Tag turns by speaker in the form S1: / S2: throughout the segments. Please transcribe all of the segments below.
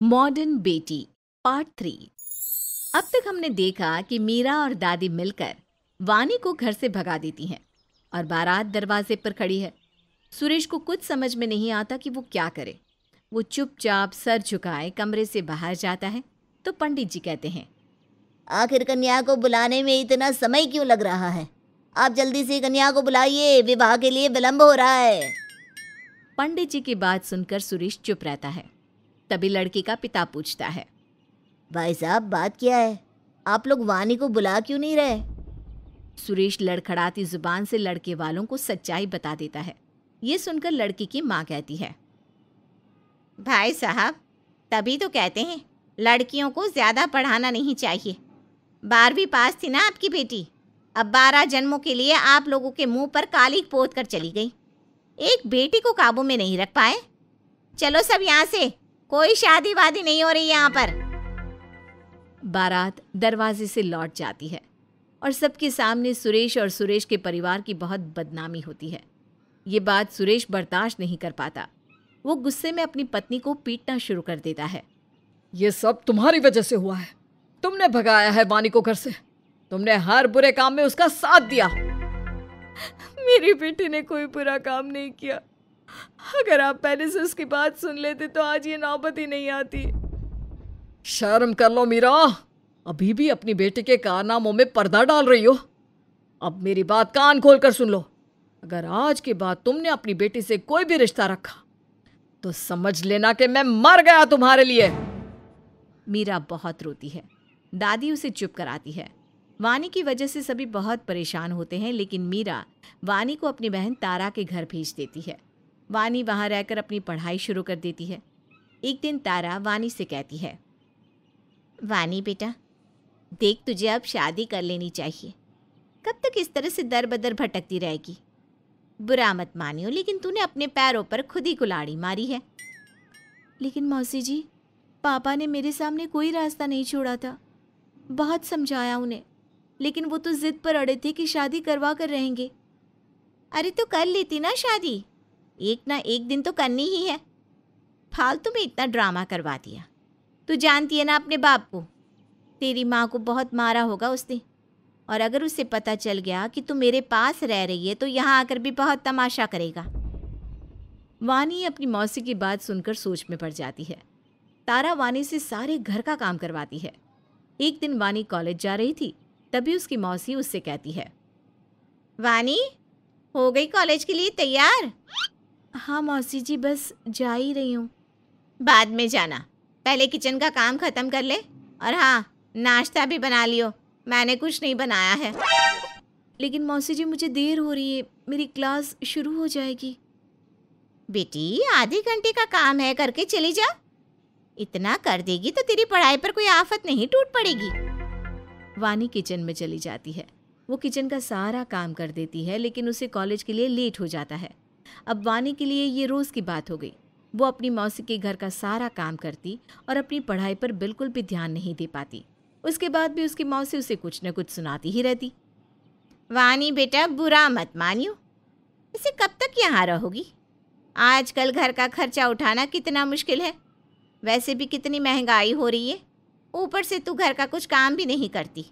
S1: Modern बेटी part 3। अब तक हमने देखा कि मीरा और दादी मिलकर वानी को घर से भगा देती हैं और बारात दरवाजे पर खड़ी है। सुरेश को कुछ समझ में नहीं आता कि वो क्या करे। वो चुपचाप सर झुकाए कमरे से बाहर जाता है तो पंडित जी कहते हैं,
S2: आखिर कन्या को बुलाने में इतना समय क्यों लग रहा है? आप जल्दी से कन्या को बुलाइए, विवाह के लिए विलंब हो रहा है।
S1: पंडित जी की बात सुनकर सुरेश चुप रहता है। तभी लड़की का पिता पूछता है,
S2: भाई साहब, बात क्या है? आप लोग वानी को बुला क्यों नहीं रहे?
S1: सुरेश लड़खड़ाती जुबान से लड़के वालों को सच्चाई बता देता है। ये सुनकर लड़की की माँ कहती है,
S3: भाई साहब, तभी तो कहते हैं लड़कियों को ज़्यादा पढ़ाना नहीं चाहिए। 12वीं पास थी ना आपकी बेटी, अब 12 जन्मों के लिए आप लोगों के मुंह पर कालिक पोत कर चली गई। एक बेटी को काबू में नहीं रख पाए। चलो सब यहाँ से, कोई शादी वादी नहीं हो रही यहाँ पर।
S1: बारात दरवाजे से लौट जाती है और सबके सामने सुरेश और सुरेश के परिवार की बहुत बदनामी होती है। ये बात सुरेश बर्दाश्त नहीं कर पाता। वो गुस्से में अपनी पत्नी को पीटना शुरू कर देता है।
S4: ये सब तुम्हारी वजह से हुआ है। तुमने भगाया है वानी को घर से। तुमने हर बुरे काम में उसका साथ दिया।
S5: मेरी बेटी ने कोई बुरा काम नहीं किया। अगर आप पहले से उसकी बात सुन लेते तो आज ये नौबत ही नहीं आती।
S4: शर्म कर लो मीरा, अभी भी अपनी बेटी के कारनामों में पर्दा डाल रही हो। अब मेरी बात कान खोल कर सुन लो। अगर आज के बाद तुमने अपनी बेटी से कोई भी रिश्ता रखा तो समझ लेना कि मैं मर गया तुम्हारे लिए।
S1: मीरा बहुत रोती है। दादी उसे चुप कराती है। वानी की वजह से सभी बहुत परेशान होते हैं, लेकिन मीरा वानी को अपनी बहन तारा के घर भेज देती है। वानी वहाँ रहकर अपनी पढ़ाई शुरू कर देती है। एक दिन तारा वानी से कहती है,
S3: वानी बेटा, देख, तुझे अब शादी कर लेनी चाहिए। कब तक इस तरह से दर बदर भटकती रहेगी? बुरा मत मानियो, लेकिन तूने अपने पैरों पर खुद ही कुल्हाड़ी मारी है।
S5: लेकिन मौसी जी, पापा ने मेरे सामने कोई रास्ता नहीं छोड़ा था। बहुत समझाया उन्हें, लेकिन वो तो जिद पर अड़े थे कि शादी करवा कर रहेंगे।
S3: अरे तो कर लेती ना शादी, एक ना एक दिन तो करनी ही है। फालतू में इतना ड्रामा करवा दिया। तू जानती है ना अपने बाप को, तेरी माँ को बहुत मारा होगा उसने। और अगर उसे पता चल गया कि तू मेरे पास रह रही है तो यहाँ आकर भी बहुत तमाशा करेगा।
S1: वानी अपनी मौसी की बात सुनकर सोच में पड़ जाती है। तारा वानी से सारे घर का काम करवाती है। एक दिन वानी कॉलेज जा रही थी, तभी उसकी मौसी उससे कहती है,
S3: वानी, हो गई कॉलेज के लिए तैयार?
S5: हाँ मौसी जी, बस जा ही रही हूँ।
S3: बाद में जाना, पहले किचन का काम ख़त्म कर ले। और हाँ, नाश्ता भी बना लियो, मैंने कुछ नहीं बनाया है।
S5: लेकिन मौसी जी, मुझे देर हो रही है, मेरी क्लास शुरू हो जाएगी।
S3: बेटी, आधे घंटे का काम है, करके चली जा। इतना कर देगी तो तेरी पढ़ाई पर कोई आफत नहीं टूट पड़ेगी।
S1: वानी किचन में चली जाती है। वो किचन का सारा काम कर देती है, लेकिन उसे कॉलेज के लिए लेट हो जाता है। अब वानी के लिए ये रोज़ की बात हो गई। वो अपनी मौसी के घर का सारा काम करती और अपनी पढ़ाई पर बिल्कुल भी ध्यान नहीं दे पाती। उसके बाद भी उसकी मौसी उसे कुछ न कुछ सुनाती ही रहती।
S3: वानी बेटा, बुरा मत मानियो, इसे कब तक यहाँ रहोगी? आजकल घर का खर्चा उठाना कितना मुश्किल है। वैसे भी कितनी महंगाई हो रही है, ऊपर से तू घर का कुछ काम भी नहीं करती।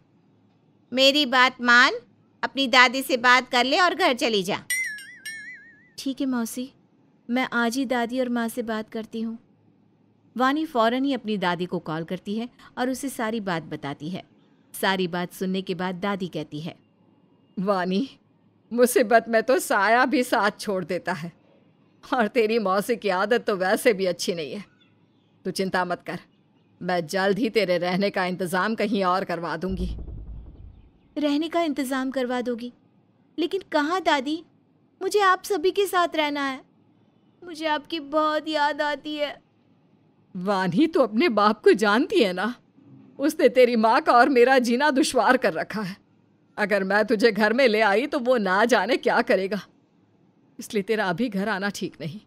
S3: मेरी बात मान, अपनी दादी से बात कर ले और घर चली जा।
S5: ठीक है मौसी, मैं आज ही दादी और माँ से बात करती हूँ।
S1: वानी फौरन ही अपनी दादी को कॉल करती है और उसे सारी बात बताती है। सारी बात सुनने के बाद दादी कहती है,
S4: वानी, मुसीबत में तो साया भी साथ छोड़ देता है, और तेरी मौसी की आदत तो वैसे भी अच्छी नहीं है। तू चिंता मत कर, मैं जल्द ही तेरे रहने का इंतज़ाम कहीं और करवा दूंगी।
S5: रहने का इंतज़ाम करवा दोगी? लेकिन कहाँ दादी, मुझे आप सभी के साथ रहना है। मुझे आपकी बहुत याद आती है।
S4: वानी, तो अपने बाप को जानती है ना, उसने तेरी माँ का और मेरा जीना दुश्वार कर रखा है। अगर मैं तुझे घर में ले आई तो वो ना जाने क्या करेगा। इसलिए तेरा अभी घर आना ठीक नहीं।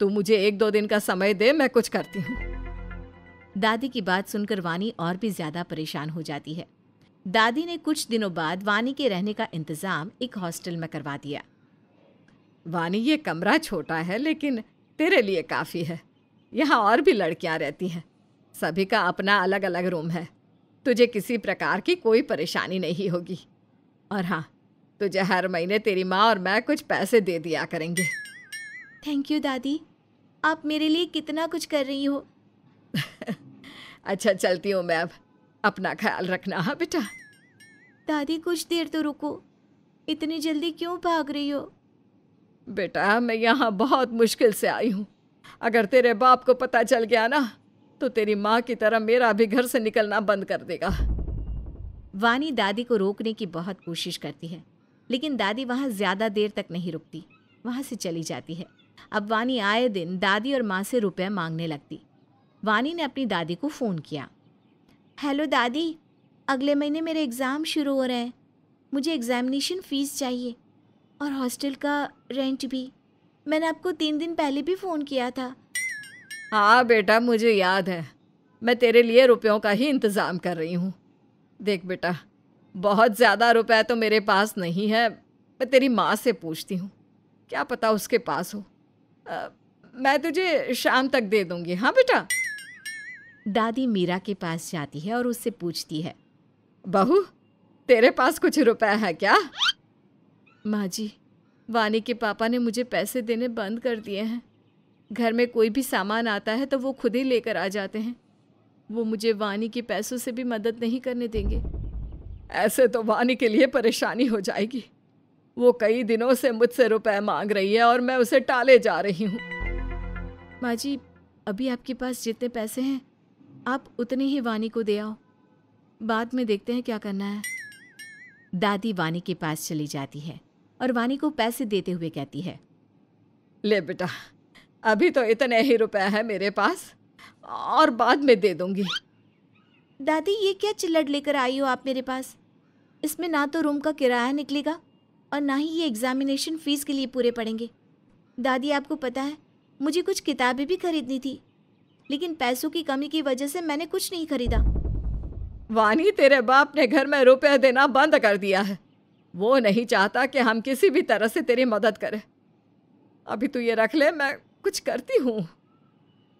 S4: तू मुझे 1-2 दिन का समय दे, मैं कुछ करती हूँ।
S1: दादी की बात सुनकर वानी और भी ज्यादा परेशान हो जाती है। दादी ने कुछ दिनों बाद वानी के रहने का इंतजाम एक हॉस्टल में करवा दिया।
S4: वानी, ये कमरा छोटा है लेकिन तेरे लिए काफ़ी है। यहाँ और भी लड़कियाँ रहती हैं। सभी का अपना अलग अलग रूम है। तुझे किसी प्रकार की कोई परेशानी नहीं होगी। और हाँ, तुझे हर महीने तेरी माँ और मैं कुछ पैसे दे दिया करेंगे।
S5: थैंक यू दादी, आप मेरे लिए कितना कुछ कर रही हो।
S4: अच्छा, चलती हूँ मैं अब। अपना ख्याल रखना। हाँ बेटा।
S5: दादी कुछ देर तो रुको, इतनी जल्दी क्यों भाग रही हो?
S4: बेटा, मैं यहाँ बहुत मुश्किल से आई हूँ। अगर तेरे बाप को पता चल गया ना, तो तेरी माँ की तरह मेरा भी घर से निकलना बंद कर देगा।
S1: वानी दादी को रोकने की बहुत कोशिश करती है, लेकिन दादी वहाँ ज़्यादा देर तक नहीं रुकती, वहाँ से चली जाती है। अब वानी आए दिन दादी और माँ से रुपए मांगने लगती। वानी ने अपनी दादी को फ़ोन किया।
S5: हेलो दादी, अगले महीने मेरे एग्ज़ाम शुरू हो रहे हैं। मुझे एग्ज़ामिनेशन फ़ीस चाहिए और हॉस्टल का रेंट भी। मैंने आपको 3 दिन पहले भी फ़ोन किया था।
S4: हाँ बेटा, मुझे याद है। मैं तेरे लिए रुपयों का ही इंतज़ाम कर रही हूँ। देख बेटा, बहुत ज़्यादा रुपए तो मेरे पास नहीं है। मैं तेरी माँ से पूछती हूँ, क्या पता उसके पास हो। मैं तुझे शाम तक दे दूँगी। हाँ बेटा।
S1: दादी मीरा के पास जाती है और उससे पूछती है,
S4: बहू, तेरे पास कुछ रुपए है क्या?
S5: माँ जी, वानी के पापा ने मुझे पैसे देने बंद कर दिए हैं। घर में कोई भी सामान आता है तो वो खुद ही लेकर आ जाते हैं। वो मुझे वानी के पैसों से भी मदद नहीं करने देंगे।
S4: ऐसे तो वानी के लिए परेशानी हो जाएगी। वो कई दिनों से मुझसे रुपए मांग रही है और मैं उसे टाले जा रही हूँ।
S5: माँ जी, अभी आपके पास जितने पैसे हैं आप उतने ही वानी को दे आओ, बाद में देखते हैं क्या करना है।
S1: दादी वानी के पास चली जाती है और वानी को पैसे देते हुए कहती है,
S4: ले बेटा, अभी तो इतने ही रुपए हैं मेरे पास, और बाद में दे दूंगी।
S5: दादी, ये क्या चिल्लड़ लेकर आई हो आप मेरे पास? इसमें ना तो रूम का किराया निकलेगा और ना ही ये एग्जामिनेशन फ़ीस के लिए पूरे पड़ेंगे। दादी, आपको पता है मुझे कुछ किताबें भी खरीदनी थी, लेकिन पैसों की कमी की वजह से मैंने कुछ नहीं खरीदा।
S4: वानी, तेरे बाप ने घर में रुपए देना बंद कर दिया है। वो नहीं चाहता कि हम किसी भी तरह से तेरी मदद करें। अभी तू ये रख ले, मैं कुछ करती हूँ।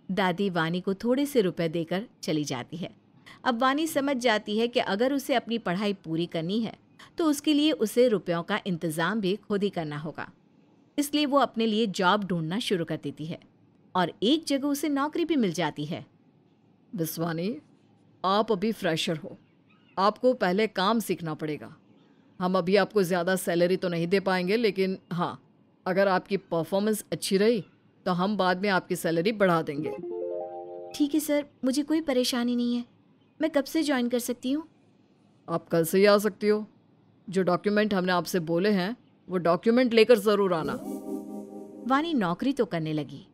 S1: दादी वानी को थोड़े से रुपए देकर चली जाती है। अब वानी समझ जाती है कि अगर उसे अपनी पढ़ाई पूरी करनी है तो उसके लिए उसे रुपयों का इंतज़ाम भी खुद ही करना होगा। इसलिए वो अपने लिए जॉब ढूंढना शुरू कर देती है और एक जगह उसे नौकरी भी मिल जाती है।
S4: विश्वानी, आप अभी फ्रेशर हो, आपको पहले काम सीखना पड़ेगा। हम अभी आपको ज़्यादा सैलरी तो नहीं दे पाएंगे, लेकिन हाँ, अगर आपकी परफॉर्मेंस अच्छी रही तो हम बाद में आपकी सैलरी बढ़ा देंगे।
S5: ठीक है सर, मुझे कोई परेशानी नहीं है। मैं कब से ज्वाइन कर सकती हूँ?
S4: आप कल से ही आ सकती हो। जो डॉक्यूमेंट हमने आपसे बोले हैं वो डॉक्यूमेंट लेकर ज़रूर आना।
S1: वानी नौकरी तो करने लगी,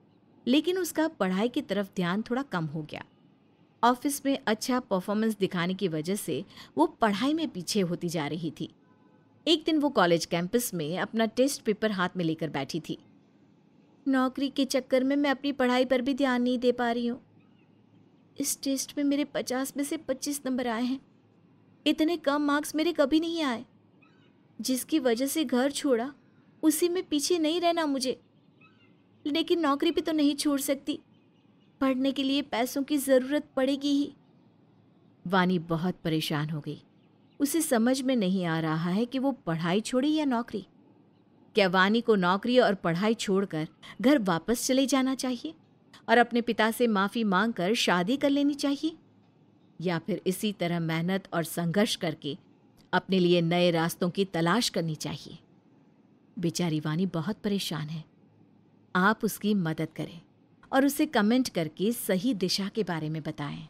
S1: लेकिन उसका पढ़ाई की तरफ ध्यान थोड़ा कम हो गया। ऑफिस में अच्छा परफॉर्मेंस दिखाने की वजह से वो पढ़ाई में पीछे होती जा रही थी। एक दिन वो कॉलेज कैंपस में अपना टेस्ट पेपर हाथ में लेकर बैठी थी।
S5: नौकरी के चक्कर में मैं अपनी पढ़ाई पर भी ध्यान नहीं दे पा रही हूँ। इस टेस्ट में मेरे 50 में से 25 नंबर आए हैं। इतने कम मार्क्स मेरे कभी नहीं आए। जिसकी वजह से घर छोड़ा, उसी में पीछे नहीं रहना मुझे। लेकिन नौकरी भी तो नहीं छोड़ सकती, पढ़ने के लिए पैसों की ज़रूरत पड़ेगी ही।
S1: वानी बहुत परेशान हो गई। उसे समझ में नहीं आ रहा है कि वो पढ़ाई छोड़े या नौकरी। क्या वानी को नौकरी और पढ़ाई छोड़कर घर वापस चले जाना चाहिए और अपने पिता से माफ़ी मांगकर शादी कर लेनी चाहिए, या फिर इसी तरह मेहनत और संघर्ष करके अपने लिए नए रास्तों की तलाश करनी चाहिए? बेचारी वानी बहुत परेशान है। आप उसकी मदद करें और उसे कमेंट करके सही दिशा के बारे में बताएं।